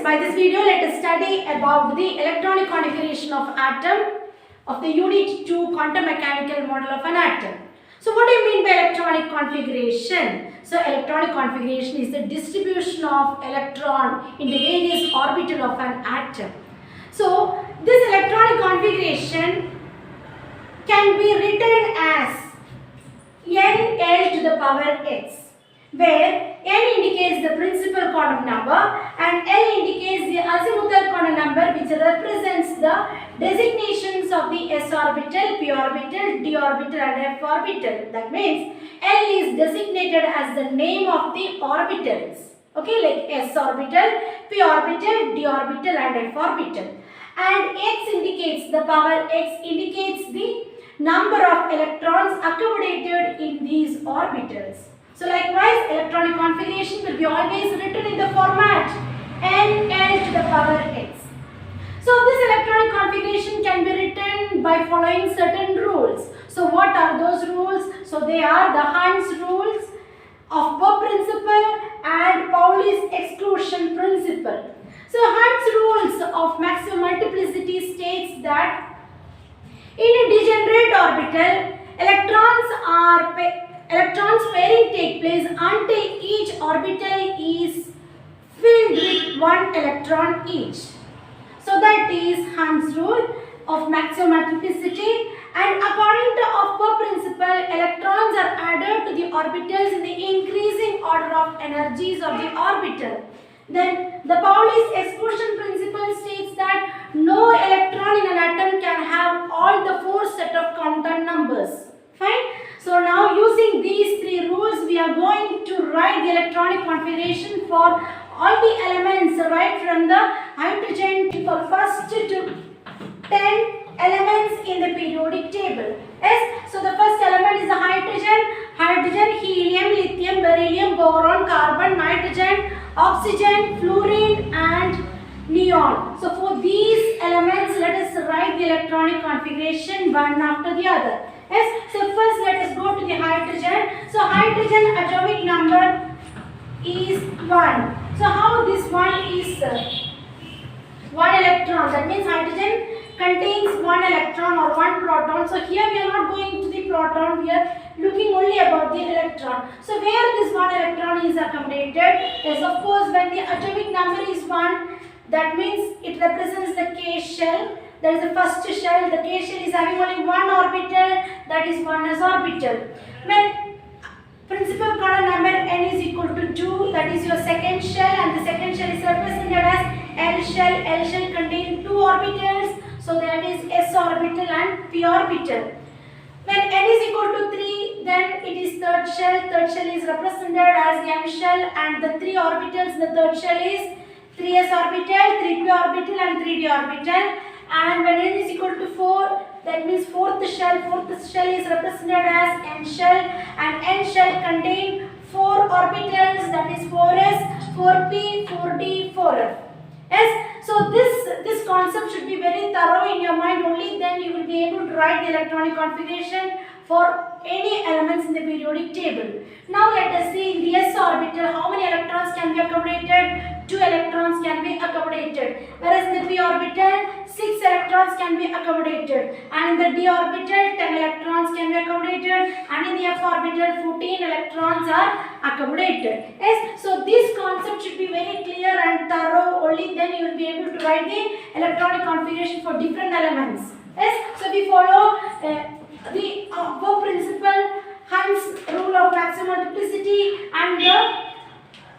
by this video let us study about the electronic configuration of atom of the unit 2 quantum mechanical model of an atom. So what do you mean by electronic configuration? So electronic configuration is the distribution of electron in the various orbital of an atom. So this electronic configuration can be written as NL to the power x, where N indicates the principal quantum number and L indicates the azimuthal quantum number, which represents the designations of the s orbital, p orbital, d orbital and f orbital. That means L is designated as the name of the orbitals, okay, like s orbital, p orbital, d orbital and f orbital. And x indicates, the power x indicates the number of electrons accommodated in these orbitals. So likewise, electronic configuration will be always written in the format NL to the power x. So this electronic configuration can be written by following certain rules. So what are those rules? So they are the Hund's rules of Bohr principle and Pauli's exclusion principle. So Hund's rules of maximum multiplicity states that in a degenerate orbital, electrons pairing take place until each orbital is filled with one electron each. So that is Hund's rule of maximum multiplicity, and according to Bohr principle, electrons are added to the orbitals in the increasing order of energies of the orbital. Then the Pauli's exclusion principle states that no electron in an atom can have all the four set of quantum numbers. Fine. So now using these three rules, we are going to write the electronic configuration for all the elements right from the hydrogen for first to 10 elements in the periodic table. Yes. So the first element is the hydrogen, helium, lithium, beryllium, boron, carbon, nitrogen, oxygen, fluorine and neon. So for these elements, let us write the electronic configuration one after the other. Yes. So first let us go to the hydrogen. So hydrogen atomic number is 1. So how this one is 1 electron? That means hydrogen contains 1 electron or 1 proton. So here we are not going to the proton, we are looking only about the electron. So where this 1 electron is accommodated is, of course, when the atomic number is 1, that means it represents the K shell. That is the first shell. The K shell is having only 1 orbital, that is 1s orbital. When principal quantum number n is equal to 2, that is your second shell, and the second shell is represented as L shell. L shell contains 2 orbitals, so that is s orbital and p orbital. When n is equal to 3, then it is third shell. Third shell is represented as m shell, and the 3 orbitals in the third shell is 3s orbital, 3p orbital and 3d orbital. And when n is equal to 4, that means fourth shell. Fourth shell is represented as n shell, and n shell contain 4 orbitals, that is 4s, 4p, 4d, 4f. Yes. So this concept should be very thorough in your mind. Only then you will be able to write the electronic configuration for any elements in the periodic table. Now let us see in the s orbital how many electrons can be accommodated. 2 electrons can be accommodated. Whereas in the p orbital 6 electrons can be accommodated, and in the d orbital 10 electrons can be accommodated, and in the f orbital 14 electrons are accommodated. Yes. So this concept should be very clear and thorough. Only then you will be able to write the electronic configuration for different elements. Yes. So we follow the Bohr principle, Hund's rule of maximum multiplicity and the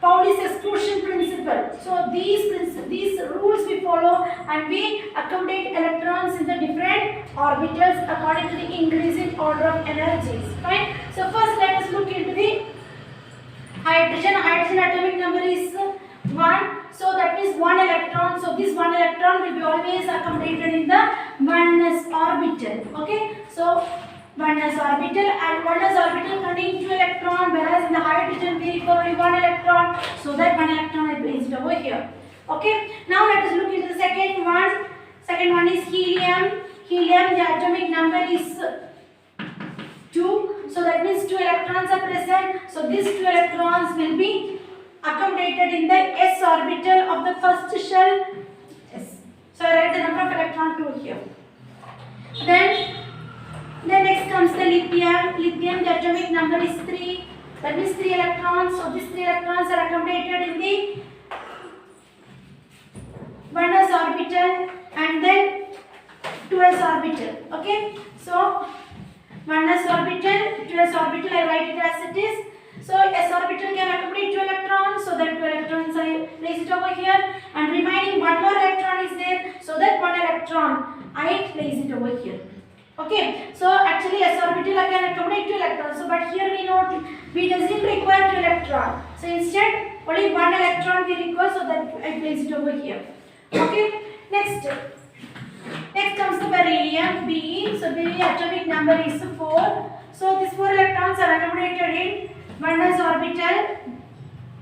Pauli's exclusion principle. So these rules we follow, and we accommodate electrons in the different orbitals according to the increasing order of energies. Fine. So first let us look into the hydrogen. Hydrogen atomic number is 1. So that means 1 electron. So this 1 electron will be always accommodated in the 1s orbital. Okay. So 1s orbital, and 1s orbital contains 2 electrons, whereas in the hydrogen we require only 1 electron. So that 1 electron is placed over here. Okay. Now let us look into the second one. Second one is helium. Helium, the atomic number is 2. So that means 2 electrons are present. So these 2 electrons will be accommodated in the s orbital of the first shell. Yes. So I write the number of electrons over here. Then next comes the lithium. Lithium, the atomic number is 3. That means 3 electrons. So these 3 electrons are accommodated in the 1s orbital and then 2s orbital. Okay. So 1s orbital, 2s orbital, I write it as it is. So s orbital can accommodate 2 electrons, so that 2 electrons I place it over here, and remaining 1 more electron is there, so that 1 electron I place it over here. Okay, so actually s orbital can accommodate 2 electrons, so but here we know we doesn't require 2 electron, so instead only 1 electron we require, so that I place it over here. Okay, next comes the beryllium Be. So beryllium atomic number is 4. So these 4 electrons are accommodated in 1s orbital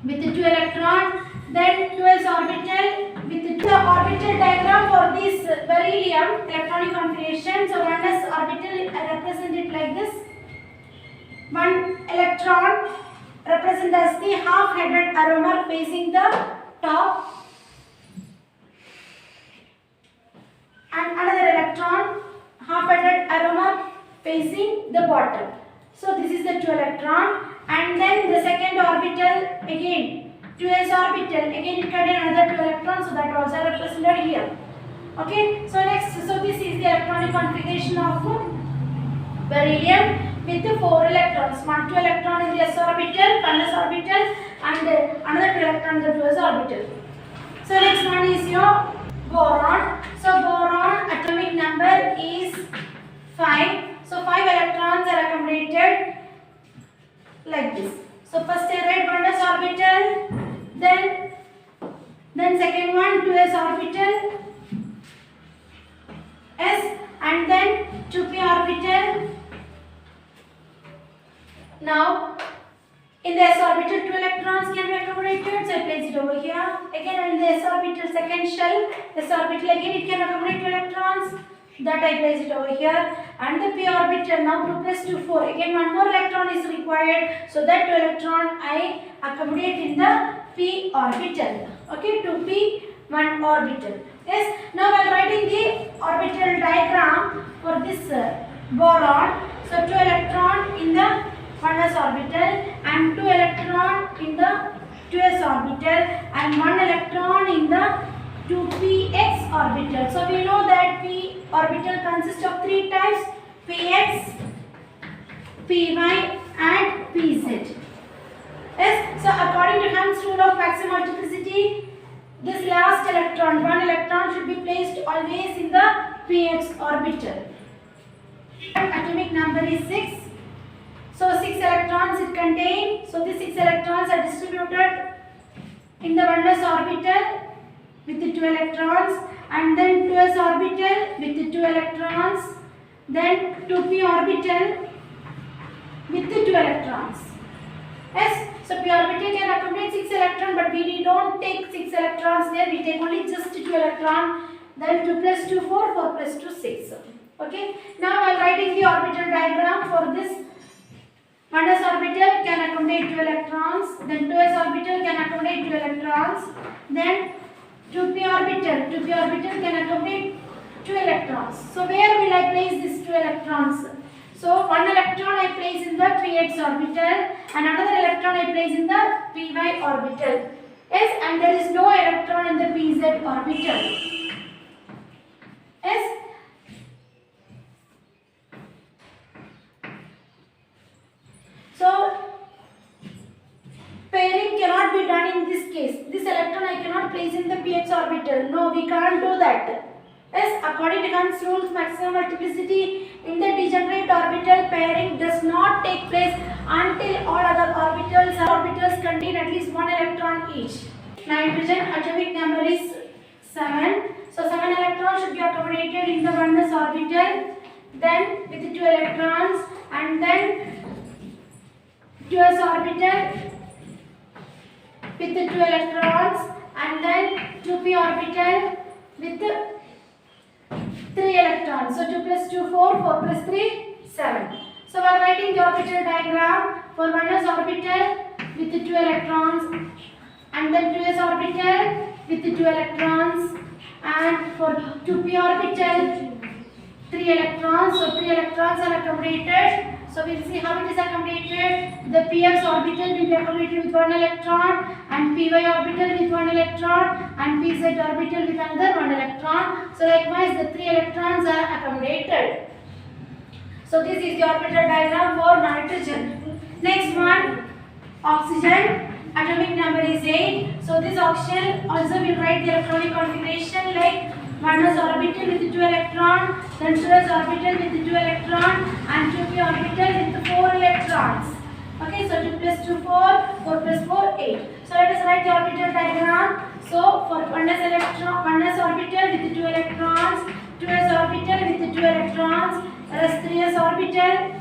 with 2 electron, then 2s orbital with the orbital diagram for this beryllium electronic configuration. So 1s orbital I represent it like this. 1 electron represented as the half-headed aromer facing the top, and another electron half-headed aromer facing the bottom. So this is the 2 electron, and then the second orbital again 2s orbital, again it contains another 2 electrons, so that also represented here. Okay, so next, so this is the electronic configuration of beryllium with 4 electrons, 2 electron in the s orbital, 1s orbital, and another 2 electron in the 2s orbital. So next one is your boron. So boron atomic number is 5. So 5 electrons are accommodated like this. So first I write 1s orbital, then second one 2s orbital, s, and then 2p orbital. Now in the s orbital 2 electrons can be accommodated, so I place it over here. Again in the s orbital second shell, s orbital again it can accommodate 2 electrons, that I place it over here. And the p orbital, now 2 plus 2 4, again 1 more electron is required, so that 2 electron I accommodate in the p orbital. Okay, 2p 1 orbital. Yes, now I am writing the orbital diagram for this boron. So 2 electron in the 1s orbital and 2 electron in the 2s orbital and 1 electron in the 2px orbital. So we know that p orbital consists of 3 types: px, py and pz. Yes, so according to Hund's rule of maximum multiplicity, this last electron, 1 electron, should be placed always in the px orbital. Atomic number is 6. So 6 electrons it contains. So these 6 electrons are distributed in the 1s orbital with the 2 electrons, and then 2s orbital with the 2 electrons, then 2p orbital with the 2 electrons. Yes, so p orbital can accommodate 6 electrons, but we don't take 6 electrons there, we take only just 2 electrons, then 2 plus 2 4, 4 plus 2 6. Okay, now I am writing the orbital diagram for this. 1s orbital can accommodate 2 electrons, then 2s orbital can accommodate 2 electrons, then 2p orbital can accommodate 2 electrons. So where will I place these 2 electrons? So 1 electron I place in the px orbital and another electron I place in the py orbital. Yes, and there is no electron in the pz orbital. Yes. So pairing cannot be done in this case. This electron I cannot place in the px orbital. No, we can't do that. Yes, according to Hund's rules, maximum multiplicity, in the degenerate orbital, pairing does not take place until all other orbitals contain at least 1 electron each. Nitrogen atomic number is 7. So 7 electrons should be accommodated in the 1s orbital, then with the 2 electrons, and then 2s orbital with the 2 electrons, and then 2p orbital with the 3 electrons. So 2 plus 2 4, 4 plus 3 7. So we are writing the orbital diagram for 1s orbital with the 2 electrons and then 2s orbital with 2 electrons, and for 2p orbital 3 electrons. So 3 electrons are accommodated. So we'll see how it is accommodated. The px orbital will be accommodated with 1 electron, and py orbital with 1 electron, and pz orbital with another 1 electron. So likewise the 3 electrons are accommodated. So this is the orbital diagram for nitrogen. Next one, oxygen. Atomic number is 8. So this oxygen also will write the electronic configuration like 1s orbital with 2 electron, then 2s orbital with 2 electron, and 2p orbital with 4 electrons. Okay, so 2 plus 2 4, 4 plus 4 8. So let us write the orbital diagram. So for 1s orbital with 2 electrons, 2s orbital with 2 electrons, whereas 3s orbital.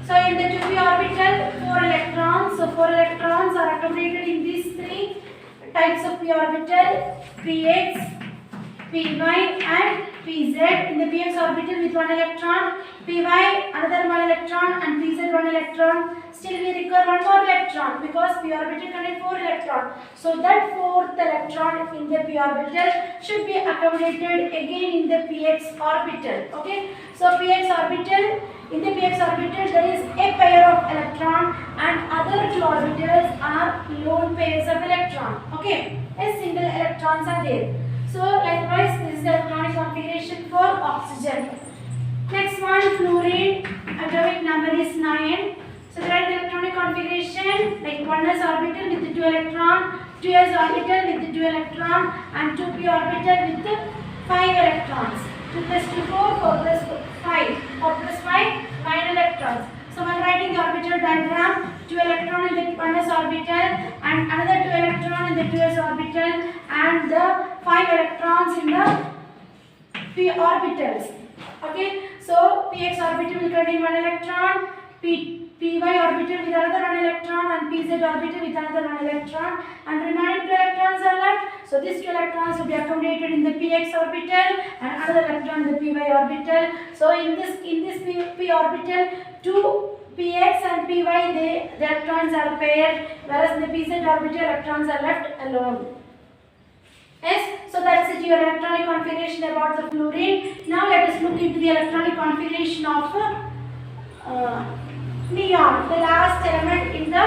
So in the 2p orbital, 4 electrons. So 4 electrons are accommodated in these 3 types of p orbital: px, py, and pz. In the px orbital with 1 electron, py another 1 electron, and pz 1 electron. Still we require 1 more electron because p orbital contains 4 electrons. So that 4th electron in the p orbital should be accommodated again in the px orbital. Okay. So px orbital. In the px orbital there is a pair of electron, and other 2 orbitals are lone pairs of electron. Okay, a single electrons are there. So likewise this is the electronic configuration for oxygen. Next one, fluorine. Atomic number is 9. So there are the electronic configuration like 1s orbital with 2 electron, 2s orbital with 2 electron, and 2p orbital with 5 electrons. 2 plus 2 4, 4 plus 5, 4 plus 5, 9 electrons. So when writing the orbital diagram, 2 electron in the 1s orbital, and another 2 electron in the 2s orbital, and the 5 electrons in the p orbitals. Okay, so px orbital will contain 1 electron, py orbital with another 1 electron, and pz orbital with another 1 electron, and remaining 2 electrons are left. So these 2 electrons will be accommodated in the px orbital, and another electron in the py orbital. So in this p orbital, 2 px and py the electrons are paired, whereas in the pz orbital electrons are left alone. Yes, so that's it, your electronic configuration about the fluorine. Now let us look into the electronic configuration of neon, the last element in the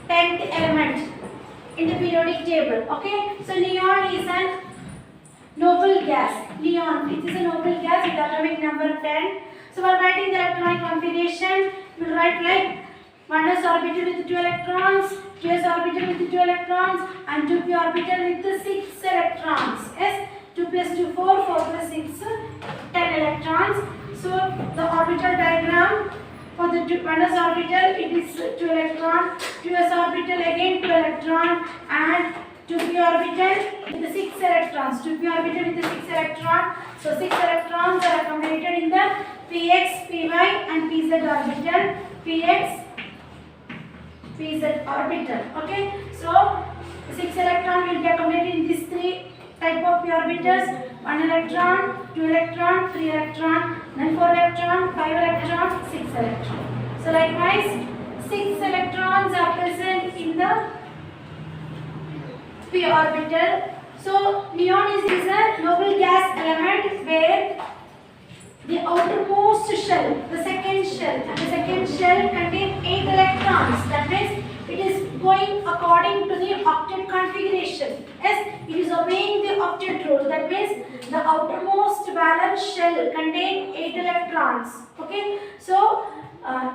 10th element in the periodic table. Okay, so neon is a noble gas. Neon, it is a noble gas with atomic number 10. So while writing the electronic configuration, you will write like 1s orbital with 2 electrons, 2s orbital with 2 electrons, and 2p orbital with 6 electrons. Yes, 2 plus 2 4, 4 plus 6 10 electrons. So the orbital diagram for the 1s orbital, it is 2 electron, 2s orbital again 2 electron, and 2p orbital with 6 electrons, 2p orbital with 6 electron. So 6 electrons are accommodated in the px, py, and pz orbital. Px, pz orbital. Okay, so 6 electron will be accommodated in these 3 type of p orbitals: 1 electron, 2 electron, 3 electron, then 4 electron, 5 electron, 6 electron. So likewise 6 electrons are present in the p orbital. So neon is a noble gas element where the outermost shell, the second shell contains 8 electrons. That means it is going according to the octet configuration. Yes, it is obeying the octet rule. That means the outermost valence shell contains 8 electrons. Okay, so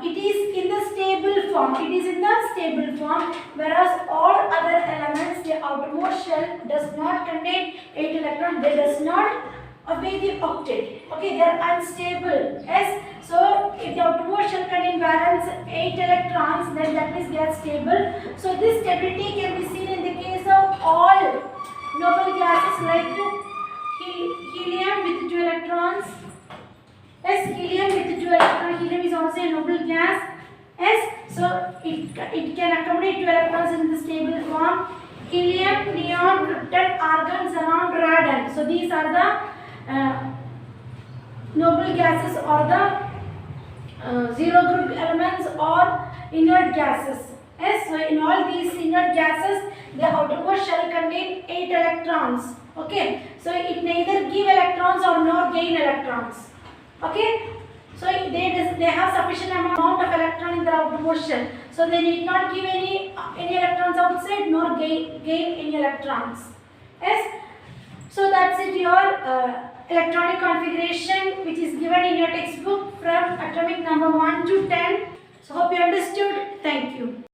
it is in the stable form. It is in the stable form, whereas all other elements, the outermost shell does not contain 8 electrons. They does not obey the octet. Okay, they are unstable. Yes, so if the outermost shell contains valence 8 electrons, then that means they are stable. So this stability can be seen in the case of all noble gases like helium with 2 electrons. Yes, helium with 2 electrons. Helium is also a noble gas. Yes, so it can accommodate 2 electrons in the stable form. Helium, neon, krypton, argon, xenon, radon. So these are the noble gases or the zero group elements or inert gases. Yes, so in all these inert gases, the outermost shell contain 8 electrons. Okay, so it neither give electrons or nor gain electrons. Okay, so they have sufficient amount of electron in their outermost shell. So they need not give any electrons outside nor gain any electrons. Yes, so that's it, your electronic configuration which is given in your textbook from atomic number 1 to 10. So hope you understood. Thank you.